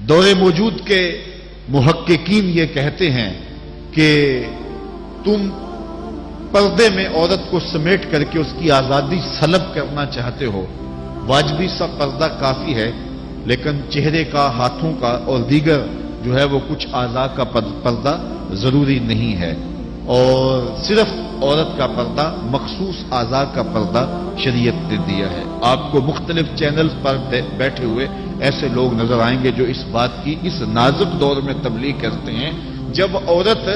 دور موجود کے محققین یہ کہتے ہیں کہ تم پردے میں عورت کو سمیٹ کر کے اس کی آزادی سلب کرنا چاہتے ہو. واجبی سا پردہ کافی ہے، لیکن چہرے کا، ہاتھوں کا اور دیگر جو ہے وہ کچھ اعضاء کا پردہ ضروری نہیں ہے. اور صرف عورت کا پردہ، مخصوص اعضاء کا پردہ شریعت نے دیا ہے. آپ کو مختلف چینلز پر بیٹھے ہوئے ایسے لوگ نظر آئیں گے جو اس بات کی اس نازک دور میں تبلیغ کرتے ہیں جب عورت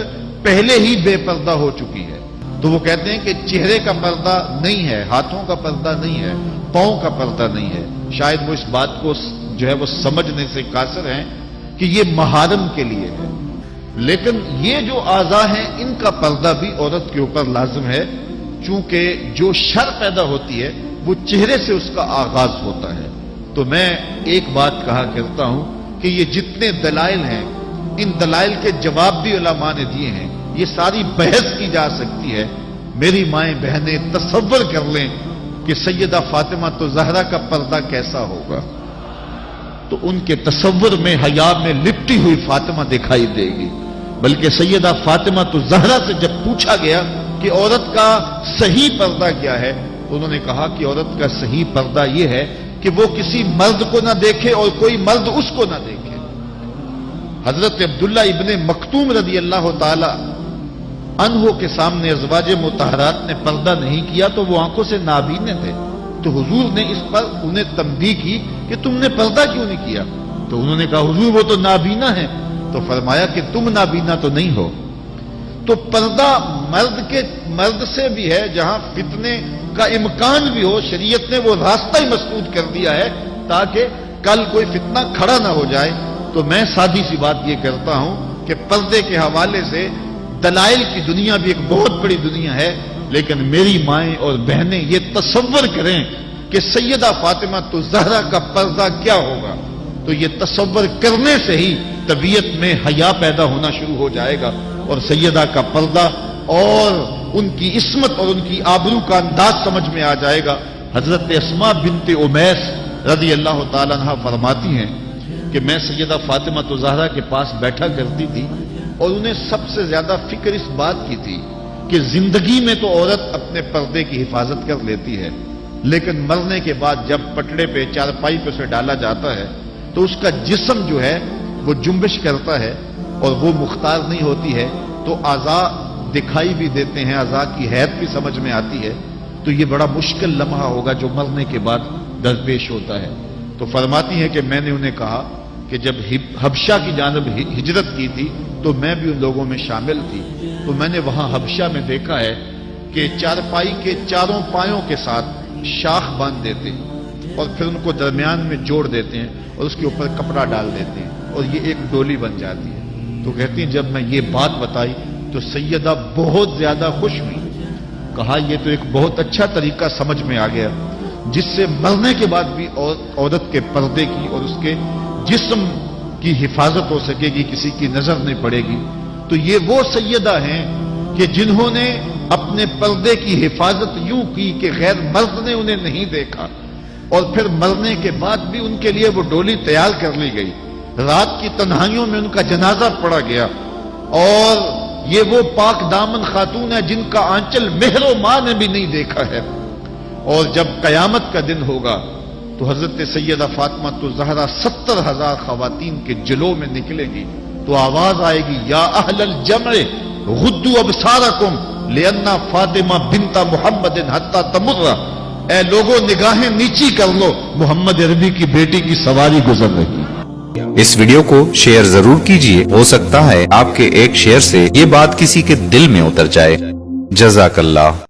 پہلے ہی بے پردہ ہو چکی ہے. تو وہ کہتے ہیں کہ چہرے کا پردہ نہیں ہے، ہاتھوں کا پردہ نہیں ہے، پاؤں کا پردہ نہیں ہے. شاید وہ اس بات کو جو ہے وہ سمجھنے سے قاصر ہیں کہ یہ محارم کے لیے ہے. لیکن یہ جو اعضاء ہیں ان کا پردہ بھی عورت کے اوپر لازم ہے، چونکہ جو شر پیدا ہوتی ہے وہ چہرے سے اس کا آغاز ہوتا ہے. تو میں ایک بات کہا کرتا ہوں کہ یہ جتنے دلائل ہیں ان دلائل کے جواب بھی علماء نے دیے ہیں. یہ ساری بحث کی جا سکتی ہے. میری مائیں بہنیں تصور کر لیں کہ سیدہ فاطمہ تو زہرا کا پردہ کیسا ہوگا، تو ان کے تصور میں حیا میں لپٹی ہوئی فاطمہ دکھائی دے گی. بلکہ سیدہ فاطمہ تو زہرا سے جب پوچھا گیا کہ عورت کا صحیح پردہ کیا ہے تو انہوں نے کہا کہ عورت کا صحیح پردہ یہ ہے کہ وہ کسی مرد کو نہ دیکھے اور کوئی مرد اس کو نہ دیکھے. حضرت عبداللہ ابن مکتوم رضی اللہ تعالی عنہ کے سامنے ازواج مطہرات نے پردہ نہیں کیا تو وہ آنکھوں سے نابینے تھے. تو حضور نے اس پر انہیں تنبیہ کی کہ تم نے پردہ کیوں نہیں کیا؟ تو انہوں نے کہا حضور وہ تو نابینا ہے. تو فرمایا کہ تم نابینا تو نہیں ہو. تو پردہ مرد سے بھی ہے، جہاں فتنے کا امکان بھی ہو شریعت نے وہ راستہ ہی مسدود کر دیا ہے تاکہ کل کوئی فتنہ کھڑا نہ ہو جائے. تو میں سادی سی بات یہ کرتا ہوں کہ پردے کے حوالے سے دلائل کی دنیا بھی ایک بہت بڑی دنیا ہے، لیکن میری مائیں اور بہنیں یہ تصور کریں کہ سیدہ فاطمہ تو زہرا کا پردہ کیا ہوگا، تو یہ تصور کرنے سے ہی طبیعت میں حیا پیدا ہونا شروع ہو جائے گا اور سیدہ کا پردہ اور ان کی عصمت اور ان کی آبرو کا انداز سمجھ میں آ جائے گا. حضرت اسماء بنت امیس رضی اللہ تعالیٰ عنہ فرماتی ہیں کہ میں سیدہ فاطمہ تو زہرا کے پاس بیٹھا کرتی تھی اور انہیں سب سے زیادہ فکر اس بات کی تھی کہ زندگی میں تو عورت اپنے پردے کی حفاظت کر لیتی ہے، لیکن مرنے کے بعد جب پٹڑے پہ چارپائی پہ اسے ڈالا جاتا ہے تو اس کا جسم جو ہے وہ جنبش کرتا ہے اور وہ مختار نہیں ہوتی ہے، تو اعضاء دکھائی بھی دیتے ہیں، اعضاء کی حیت بھی سمجھ میں آتی ہے. تو یہ بڑا مشکل لمحہ ہوگا جو مرنے کے بعد درپیش ہوتا ہے. تو فرماتی ہیں کہ میں نے انہیں کہا کہ جب حبشہ کی جانب ہجرت کی تھی تو میں بھی ان لوگوں میں شامل تھی. تو میں نے وہاں حبشہ میں دیکھا ہے کہ چارپائی کے چاروں پایوں کے ساتھ شاخ باندھ دیتے ہیں اور پھر ان کو درمیان میں جوڑ دیتے ہیں اور اس کے اوپر کپڑا ڈال دیتے ہیں اور یہ ایک ڈولی بن جاتی ہے. تو کہتی ہیں جب میں یہ بات بتائی تو سیدہ بہت زیادہ خوش ہوئی. کہا یہ تو ایک بہت اچھا طریقہ سمجھ میں آ گیا جس سے مرنے کے بعد بھی عورت کے پردے کی اور اس کے جسم کی حفاظت ہو سکے گی، کسی کی نظر نہیں پڑے گی. تو یہ وہ سیدہ ہیں کہ جنہوں نے اپنے پردے کی حفاظت یوں کی کہ غیر مرد نے انہیں نہیں دیکھا، اور پھر مرنے کے بعد بھی ان کے لیے وہ ڈولی تیار کر لی گئی. رات کی تنہائیوں میں ان کا جنازہ پڑا گیا. اور یہ وہ پاک دامن خاتون ہے جن کا آنچل مہر و ماں نے بھی نہیں دیکھا ہے. اور جب قیامت کا دن ہوگا تو حضرت سیدہ فاطمہ تو زہرا 70,000 خواتین کے جلو میں نکلے گی تو آواز آئے گی یا اہل الجمع غدوا ابصارکم لأن فاطمہ بنت محمد حتی تمر. اے لوگوں نگاہیں نیچی کر لو، محمد عربی کی بیٹی کی سواری گزر رہی. اس ویڈیو کو شیئر ضرور کیجئے، ہو سکتا ہے آپ کے ایک شیئر سے یہ بات کسی کے دل میں اتر جائے. جزاک اللہ.